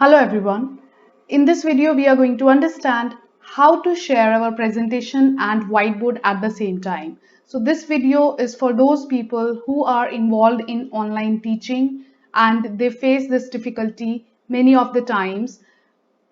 Hello everyone. In this video, we are going to understand how to share our presentation and whiteboard at the same time. So this video is for those people who are involved in online teaching and they face this difficulty many of the times,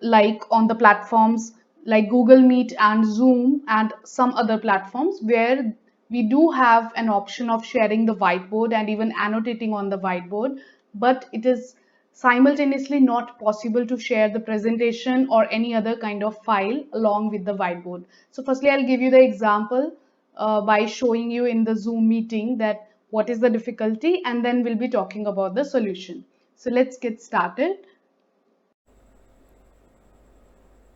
like on the platforms like Google Meet and Zoom and some other platforms where we do have an option of sharing the whiteboard and even annotating on the whiteboard, but it is simultaneously not possible to share the presentation or any other kind of file along with the whiteboard. So firstly, I'll give you the example by showing you in the Zoom meeting that what is the difficulty, and then we'll be talking about the solution. So let's get started.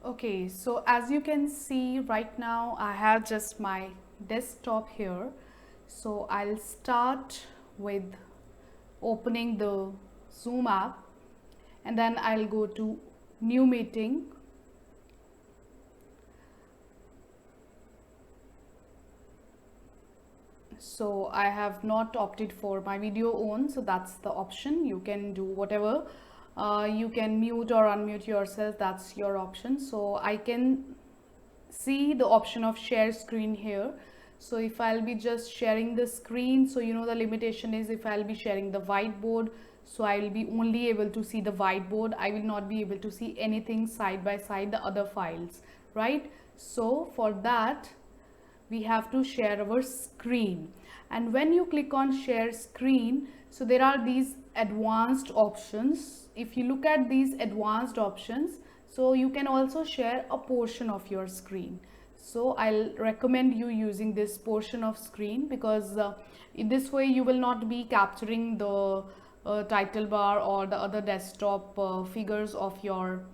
Okay, so as you can see right now, I have just my desktop here. So I'll start with opening the Zoom app and then I'll go to new meeting. So I have not opted for my video on, so that's the option. You can do whatever. You can mute or unmute yourself, that's your option. So I can see the option of share screen here. So if I'll be just sharing the screen, so you know the limitation is if I'll be sharing the whiteboard, so I will be only able to see the whiteboard. I will not be able to see anything side by side, the other files, right? So for that, we have to share our screen. And when you click on share screen, so there are these advanced options. If you look at these advanced options, so you can also share a portion of your screen. So I'll recommend you using this portion of screen because in this way you will not be capturing the title bar or the other desktop figures of your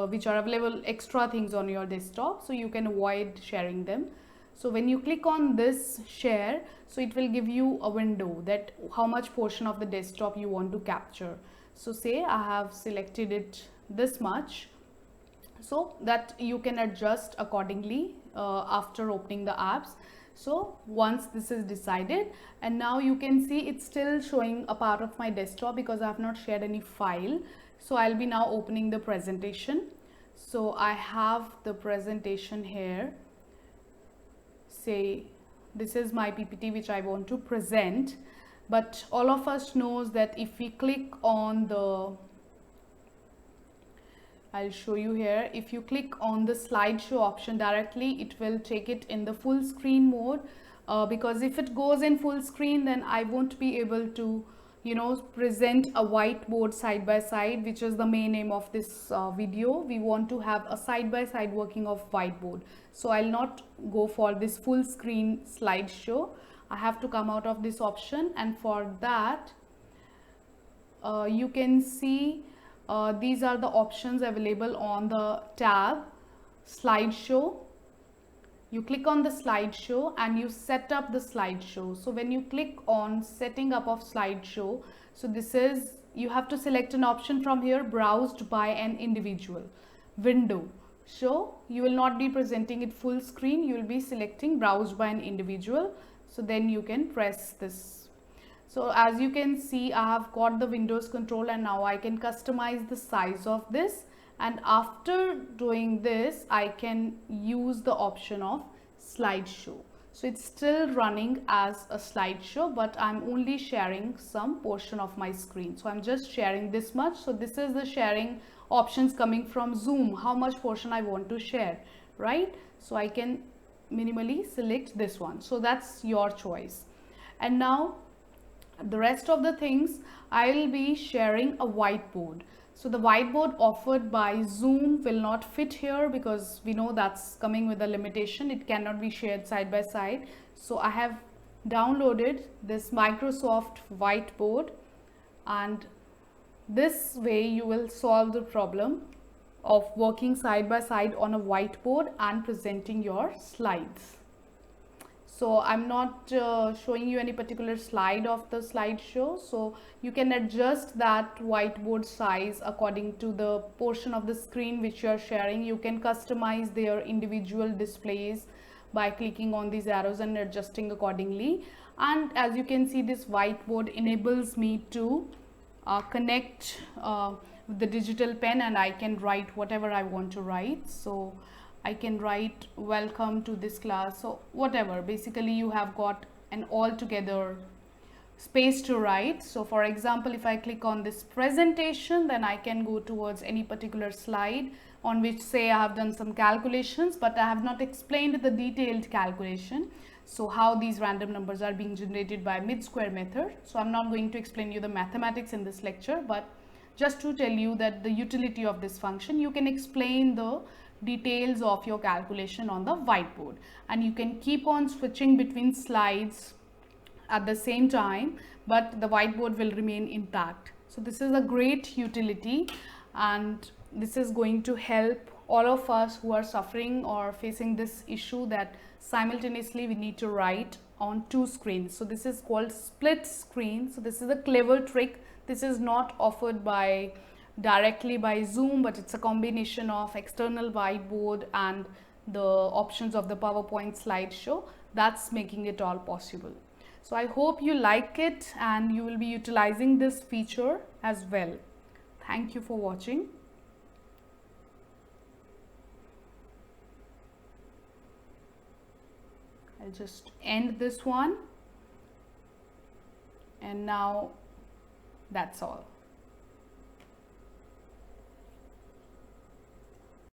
which are available extra things on your desktop, so you can avoid sharing them. So when you click on this share, so it will give you a window that how much portion of the desktop you want to capture. So say I have selected it this much, so that you can adjust accordingly after opening the apps. So once this is decided, and now you can see it's still showing a part of my desktop because I have not shared any file. So I'll be now opening the presentation. So I have the presentation here. Say this is my PPT which I want to present, but all of us knows that if we click on the, I'll show you here, if you click on the slideshow option directly, it will take it in the full screen mode, because if it goes in full screen, then I won't be able to present a whiteboard side by side, which is the main aim of this video. We want to have a side by side working of whiteboard. So I'll not go for this full screen slideshow. I have to come out of this option, and for that you can see these are the options available on the tab slideshow. You click on the slideshow and you set up the slideshow. So when you click on setting up of slideshow, so this is, you have to select an option from here, browsed by an individual window. So you will not be presenting it full screen, you will be selecting browsed by an individual. So then you can press this. So as you can see, I have got the Windows control and now I can customize the size of this. And after doing this, I can use the option of slideshow. So it's still running as a slideshow, but I'm only sharing some portion of my screen. So I'm just sharing this much. So this is the sharing options coming from Zoom, how much portion I want to share, right? So I can minimally select this one. So that's your choice. And now the rest of the things, I will be sharing a whiteboard. So the whiteboard offered by Zoom will not fit here because we know that's coming with a limitation. It cannot be shared side by side. So I have downloaded this Microsoft whiteboard, and this way you will solve the problem of working side by side on a whiteboard and presenting your slides. So I'm not showing you any particular slide of the slideshow, so you can adjust that whiteboard size according to the portion of the screen which you are sharing. You can customize their individual displays by clicking on these arrows and adjusting accordingly. And as you can see, this whiteboard enables me to connect the digital pen and I can write whatever I want to write. So I can write welcome to this class, so whatever, basically you have got an altogether space to write. So for example, if I click on this presentation, then I can go towards any particular slide on which, say, I have done some calculations, but I have not explained the detailed calculation. So how these random numbers are being generated by mid-square method. So I'm not going to explain you the mathematics in this lecture, but just to tell you that the utility of this function, you can explain the details of your calculation on the whiteboard, and you can keep on switching between slides at the same time, but the whiteboard will remain intact. So this is a great utility, and this is going to help all of us who are suffering or facing this issue that simultaneously we need to write on two screens. So this is called split screen. So this is a clever trick. This is not offered by directly by Zoom, but it's a combination of external whiteboard and the options of the PowerPoint slideshow that's making it all possible. So I hope you like it and you will be utilizing this feature as well. Thank you for watching. I'll just end this one, and now that's all.